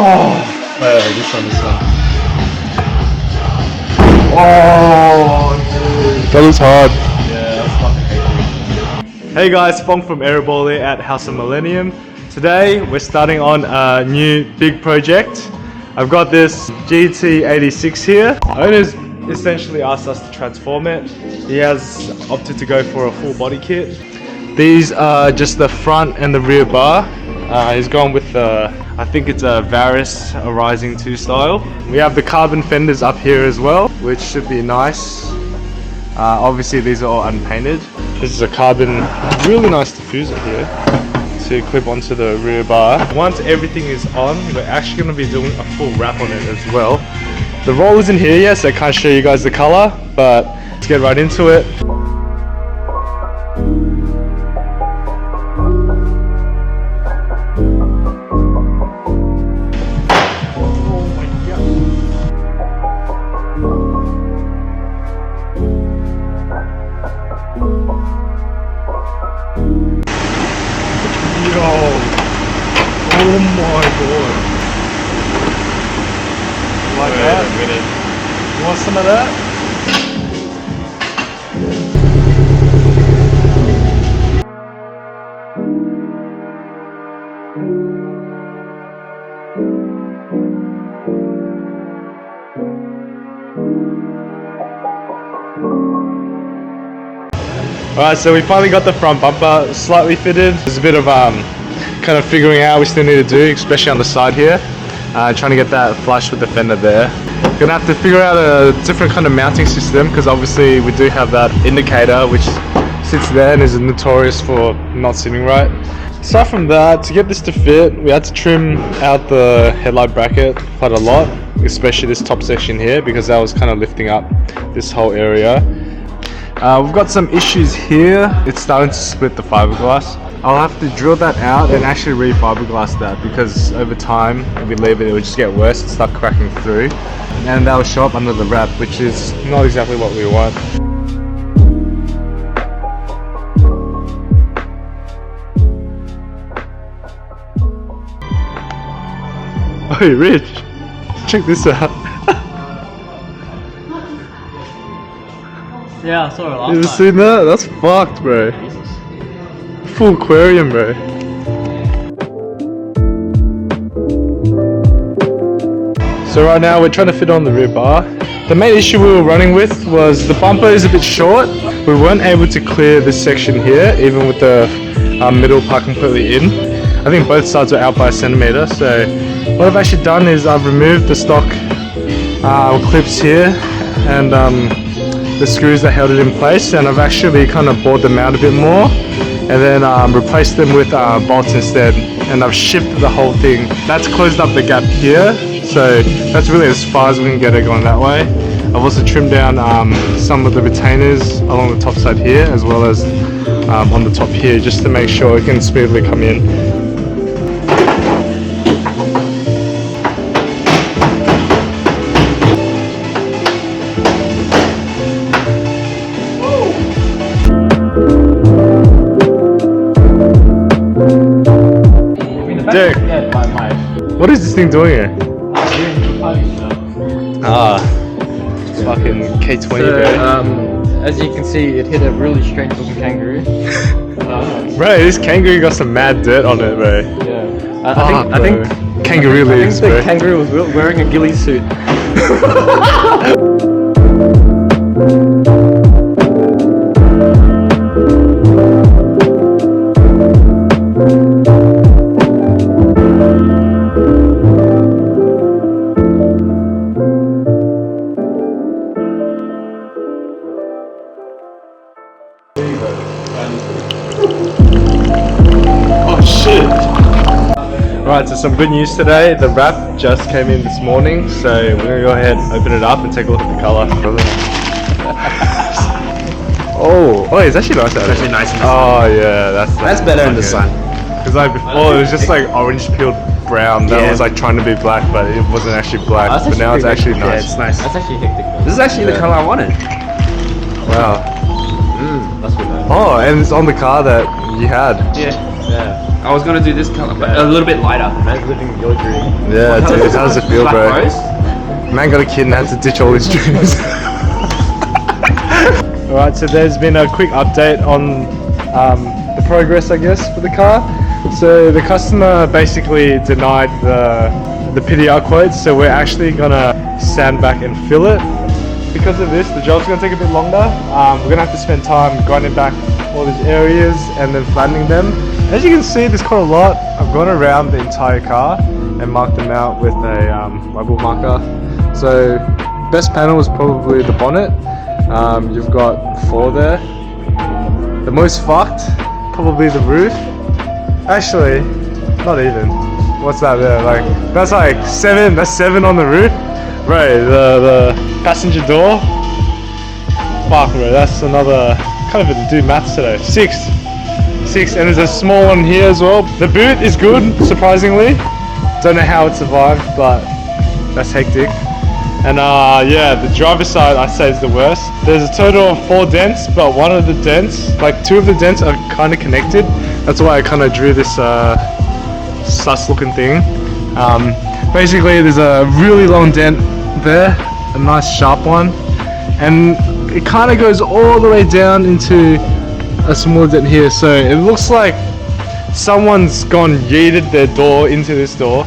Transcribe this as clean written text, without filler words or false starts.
Oh, wait, this one. Oh, dude. That was hard. Yeah, that's fucking crazy. Hey guys, Fong from Airballing at House of Millennium. Today we're starting on a new big project. I've got this GT86 here. Owner's essentially asked us to transform it. He has opted to go for a full body kit. These are just the front and the rear bar. He's gone with the, I think it's a Varis Arising 2 style. We have the carbon fenders up here as well, which should be nice. Obviously these are all unpainted. This is a carbon, really nice diffuser here to clip onto the rear bar. Once everything is on, we're actually going to be doing a full wrap on it as well. The roll isn't here yet, so I can't show you guys the color, but let's get right into it. Oh my god. Like that? You want some of that? Alright, so we finally got the front bumper slightly fitted. There's a bit of kind of figuring out what we still need to do, especially on the side here. Trying to get that flush with the fender there. Gonna have to figure out a different kind of mounting system, because obviously we do have that indicator which sits there and is notorious for not sitting right. Aside from that, to get this to fit, we had to trim out the headlight bracket quite a lot, especially this top section here, because that was kind of lifting up this whole area. We've got some issues here. It's starting to split the fiberglass. I'll have to drill that out and actually re-fiberglass that, because over time, if we leave it, it will just get worse and start cracking through. And that will show up under the wrap, which is not exactly what we want. Hey Rich, check this out. Yeah, I saw it last time. You ever seen that? That's fucked, bro. Jesus. Full aquarium, bro. So right now we're trying to fit on the rear bar. The main issue we were running with was the bumper is a bit short. We weren't able to clear this section here, even with the middle part completely in. I think both sides were out by a centimeter. So what I've actually done is I've removed the stock clips here and the screws that held it in place, and I've actually kind of bored them out a bit more and then replaced them with bolts instead, and I've shifted the whole thing. That's closed up the gap here, so that's really as far as we can get it going that way. I've also trimmed down some of the retainers along the top side here, as well as on the top here, just to make sure it can smoothly come in. Derek, what is this thing doing here? It's fucking K20, bro. As you can see, it hit a really strange looking kangaroo. Bro, this kangaroo got some mad dirt on it, bro. Yeah. I think kangaroo leaves, bro. The kangaroo was wearing a ghillie suit. Oh shit! Alright, so some good news today. The wrap just came in this morning, so we're gonna go ahead and open it up and take a look at the color. Oh, it's actually nice out. It's actually nice in the sun. Oh yeah, that's better in the sun. Because like before, it was just like orange peeled brown. That was like trying to be black, but it wasn't actually black. But now it's actually nice. Yeah, it's nice. That's actually hectic. This is actually the color I wanted. Wow. That's what. Oh, and it's on the car that you had. Yeah. I was gonna do this color, but a little bit lighter. Man's living your dream. Yeah, dude, how does it feel, Black bro? rose. Man got a kid and had to ditch all his dreams. Alright, so there's been a quick update on the progress, I guess, for the car. So the customer basically denied the PDR quotes, so we're actually gonna sand back and fill it. Because of this, the job's gonna take a bit longer. We're gonna have to spend time grinding back all these areas and then flattening them. As you can see, there's quite a lot. I've gone around the entire car and marked them out with a rubble marker. So best panel is probably the bonnet. You've got 4 there. The most fucked, probably the roof. Actually, not even. What's that there? Like, that's like 7. That's 7 on the roof. Right, the passenger door. Fuck, bro. That's another. Can't even do maths today. 6, and there's a small one here as well. The boot is good, surprisingly. Don't know how it survived, but that's hectic. And yeah, the driver's side I'd say is the worst. There's a total of 4 dents, but one of the dents, like 2 of the dents are kind of connected. That's why I kind of drew this sus looking thing. Basically there's a really long dent there, a nice sharp one, and it kind of goes all the way down into a smaller dent here. So it looks like someone's gone yeeted their door into this door